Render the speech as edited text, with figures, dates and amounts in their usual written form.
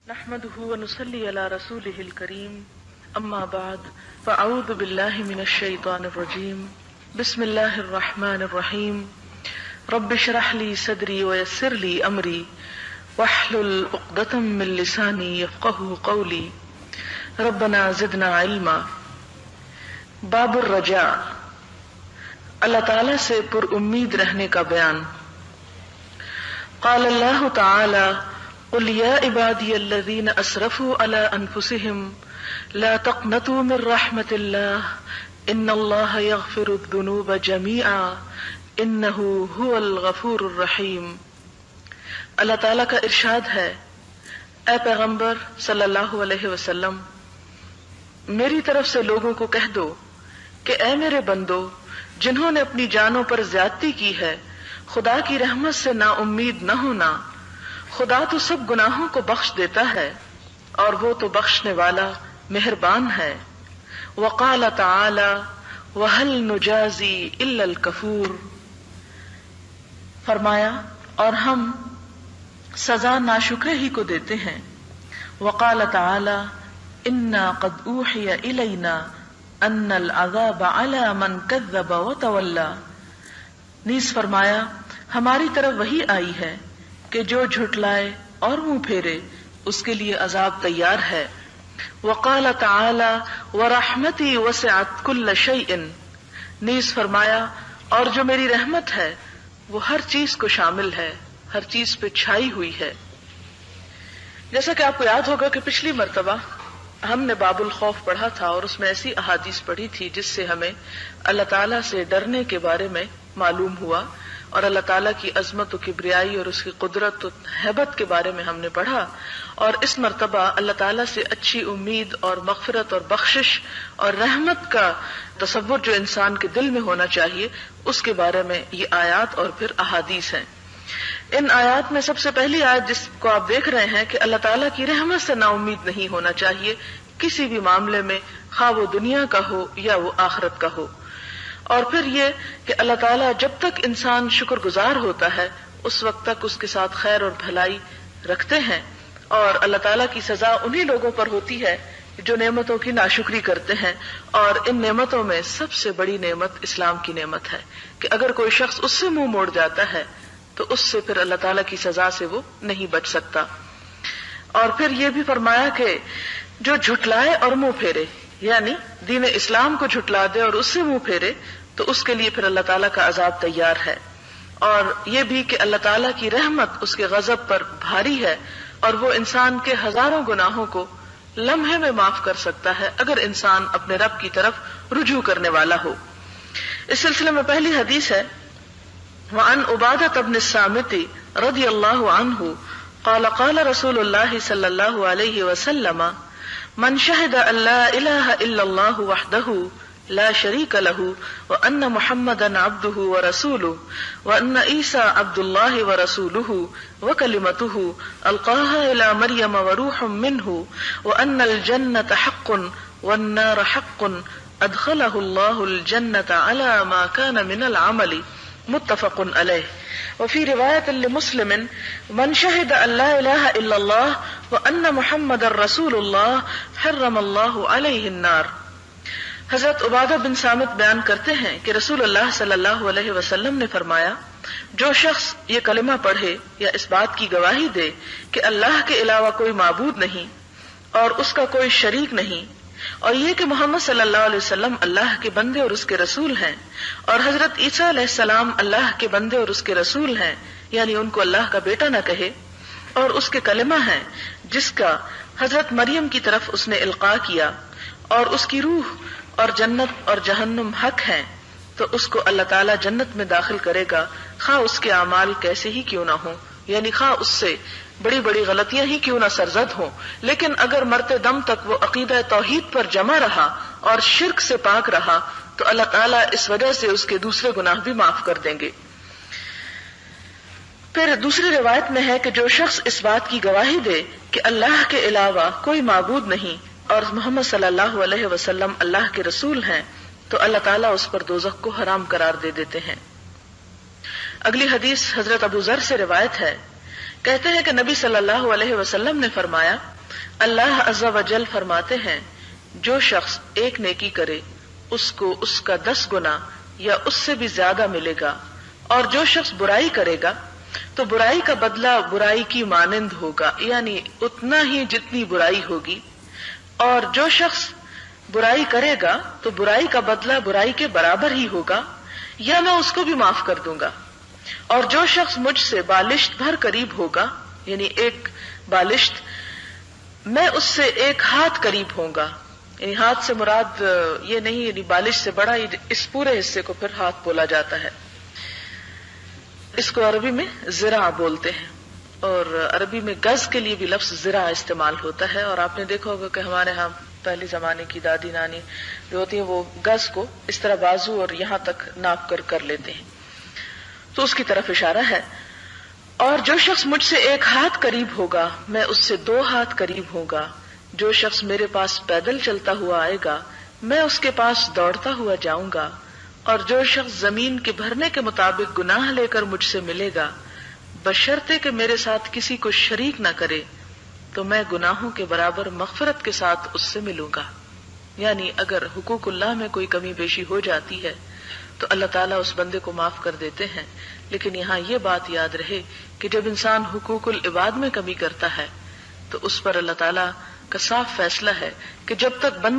نحمده ونصلي على رسوله الكريم اما بعد فاعوذ بالله من الشيطان الرجيم بسم الله الرحمن الرحيم رب اشرح لي صدري ويسر لي امري واحلل عقدة من لساني يفقهوا قولي ربنا زدنا علما. باب الرجاء، اللہ تعالی سے پر امید رہنے کا بیان. قال اللہ تعالی قل یا عبادی الذین اسرفوا علی انفسهم لا تقنطوا من رحمت اللہ ان اللہ یغفر الذنوب جمیعا انہ هو الغفور الرحیم. اللہ تعالیٰ کا ارشاد ہے، اے پیغمبر صلی اللہ علیہ وسلم، میری طرف سے لوگوں کو کہہ دو کہ اے میرے بندو، جنہوں نے اپنی جانوں پر زیادتی کی ہے، خدا کی رحمت سے نا امید نہ ہونا. خدا تو سب گناہوں کو بخش دیتا ہے اور وہ تو بخشنے والا مہربان ہے. وقال تعالی وهل نجازی الا الکفور، فرمایا اور ہم سزا ناشکرے ہی کو دیتے ہیں. وقال تعالی انا قد اوحی الینا ان العذاب علی من کذب وتولی، نیز فرمایا ہماری طرف وحی آئی ہے کہ جو جھٹلائے اور منہ پھیرے اس کے لیے عذاب تیار ہے. وقال تعالی ورحمتی وسعت کل شیء، نیز فرمایا اور جو میری رحمت ہے وہ ہر چیز کو شامل ہے، ہر چیز پہ چھائی ہوئی ہے. جیسا کہ آپ کو یاد ہوگا کہ پچھلی مرتبہ ہم نے باب الخوف پڑھا تھا اور اس میں ایسی احادیث پڑھی تھی جس سے ہمیں اللہ تعالیٰ سے ڈرنے کے بارے میں معلوم ہوا اور اللہ تعالیٰ کی عظمت و کبریائی اور اس کی قدرت و ہیبت کے بارے میں ہم نے پڑھا. اور اس مرتبہ اللہ تعالیٰ سے اچھی امید اور مغفرت اور بخشش اور رحمت کا تصور جو انسان کے دل میں ہونا چاہیے اس کے بارے میں یہ آیات اور پھر احادیث ہیں. ان آیات میں سب سے پہلی آیت جس کو آپ دیکھ رہے ہیں کہ اللہ تعالیٰ کی رحمت سے نا امید نہیں ہونا چاہیے کسی بھی معاملے میں، خواہ وہ دنیا کا ہو یا وہ آخرت کا ہو. اور پھر یہ کہ اللہ تعالیٰ جب تک انسان شکر گزار ہوتا ہے اس وقت تک اس کے ساتھ خیر اور بھلائی رکھتے ہیں، اور اللہ تعالیٰ کی سزا انہی لوگوں پر ہوتی ہے جو نعمتوں کی ناشکری کرتے ہیں. اور ان نعمتوں میں سب سے بڑی نعمت اسلام کی نعمت ہے کہ اگر کوئی شخص اس سے منہ موڑ جاتا ہے تو اس سے پھر اللہ تعالیٰ کی سزا سے وہ نہیں بچ سکتا. اور پھر یہ بھی فرمایا کہ جو جھٹلائے اور منہ پھیرے، یعنی دین اسلام کو جھٹلا دے اور اس سے منہ پھیرے تو اس کے لیے پھر اللہ تعالیٰ کا عذاب تیار ہے. اور یہ بھی کہ اللہ تعالیٰ کی رحمت اس کے غضب پر بھاری ہے اور وہ انسان کے ہزاروں گناہوں کو لمحے میں معاف کر سکتا ہے اگر انسان اپنے رب کی طرف رجوع کرنے والا ہو. اس سلسلے میں پہلی حدیث ہے وعن عبادة بن الصامت رضی اللہ عنہ قال قال رسول اللہ صلی اللہ علیہ وسلم من شہد ان لا الہ الا اللہ وحدہ لا شریک لہ وان محمدا عبدہ ورسولہ وان عیسی عبد اللہ ورسولہ وکلمتہ القاها الى مریم وروح منہ وان الجنۃ حق والنار حق ادخلہ اللہ الجنۃ علی ما کان من العمل متفق علیہ. وفی روایت لمسلم من شہد ان لا الہ الا اللہ وان محمد رسول اللہ حرم اللہ علیہ النار. حضرت عبادہ بن صامت بیان کرتے ہیں کہ رسول اللہ صلی اللہ علیہ وسلم نے فرمایا، جو شخص یہ کلمہ پڑھے یا اس بات کی گواہی دے کہ اللہ کے علاوہ کوئی معبود نہیں اور اس کا کوئی شریک نہیں، اور یہ کہ محمد صلی اللہ علیہ وسلم اللہ کے بندے اور اس کے رسول ہیں، اور حضرت عیسیٰ علیہ السلام اللہ کے بندے اور اس کے رسول ہیں، یعنی ان کو اللہ کا بیٹا نہ کہے، اور اس کے کلمہ ہیں جس کا حضرت مریم کی طرف اس نے القاء کیا، اور اس کی روح اور جنت اور جہنم حق ہیں، تو اس کو اللہ تعالیٰ جنت میں داخل کرے گا، خواہ اس کے اعمال کیسے ہی کیوں نہ ہوں، یعنی خواہ اس سے بڑی بڑی غلطیاں ہی کیوں نہ سرزد ہوں، لیکن اگر مرتے دم تک وہ عقیدہ توحید پر جمع رہا اور شرک سے پاک رہا تو اللہ تعالیٰ اس وجہ سے اس کے دوسرے گناہ بھی معاف کر دیں گے. پھر دوسری روایت میں ہے کہ جو شخص اس بات کی گواہی دے کہ اللہ کے علاوہ کوئی معبود نہیں اور محمد صلی اللہ علیہ وسلم اللہ کے رسول ہیں تو اللہ تعالیٰ اس پر دوزخ کو حرام قرار دے دیتے ہیں. اگلی حدیث حضرت ابو ذر سے روایت ہے، کہتے ہیں کہ نبی صلی اللہ علیہ وسلم نے فرمایا، اللہ عز و جل فرماتے ہیں جو شخص ایک نیکی کرے اس کو اس کا 10 گنا یا اس سے بھی زیادہ ملے گا، اور جو شخص برائی کرے گا تو برائی کا بدلہ برائی کی مانند ہوگا، یعنی اتنا ہی جتنی برائی ہوگی، اور جو شخص برائی کرے گا تو برائی کا بدلہ برائی کے برابر ہی ہوگا، یا میں اس کو بھی معاف کر دوں گا۔ اور جو شخص مجھ سے بالشت بھر قریب ہوگا، یعنی ایک بالشت، میں اس سے 1 ہاتھ قریب ہوں گا، یعنی ہاتھ سے مراد یہ نہیں، یعنی بالشت سے بڑا، اس پورے حصے کو پھر ہاتھ بولا جاتا ہے۔ اس کو عربی میں ذراع بولتے ہیں، اور عربی میں گز کے لیے بھی لفظ ذراع استعمال ہوتا ہے، اور آپ نے دیکھا ہوگا کہ ہمارے ہاں پہلے زمانے کی دادی نانی جو ہوتی ہیں وہ گز کو اس طرح بازو اور یہاں تک ناپ کر لیتے ہیں، تو اس کی طرف اشارہ ہے۔ اور جو شخص مجھ سے 1 ہاتھ قریب ہوگا میں اس سے 2 ہاتھ قریب ہوں گا، جو شخص میرے پاس پیدل چلتا ہوا آئے گا میں اس کے پاس دوڑتا ہوا جاؤں گا، اور جو شخص زمین کے بھرنے کے مطابق گناہ لے کر مجھ سے ملے گا بشرطے کہ میرے ساتھ کسی کو شریک نہ کرے تو میں گناہوں کے برابر مغفرت کے ساتھ اس سے ملوں گا۔ یعنی اگر حقوق اللہ میں کوئی کمی بیشی ہو جاتی ہے تو اللہ تعالیٰ اس بندے کو معاف کر دیتے ہیں، لیکن یہاں یہ بات یاد رہے کہ جب انسان حقوق العباد میں کمی کرتا ہے تو اس پر اللہ تعالیٰ کا صاف فیصلہ ہے کہ جب تک بندہ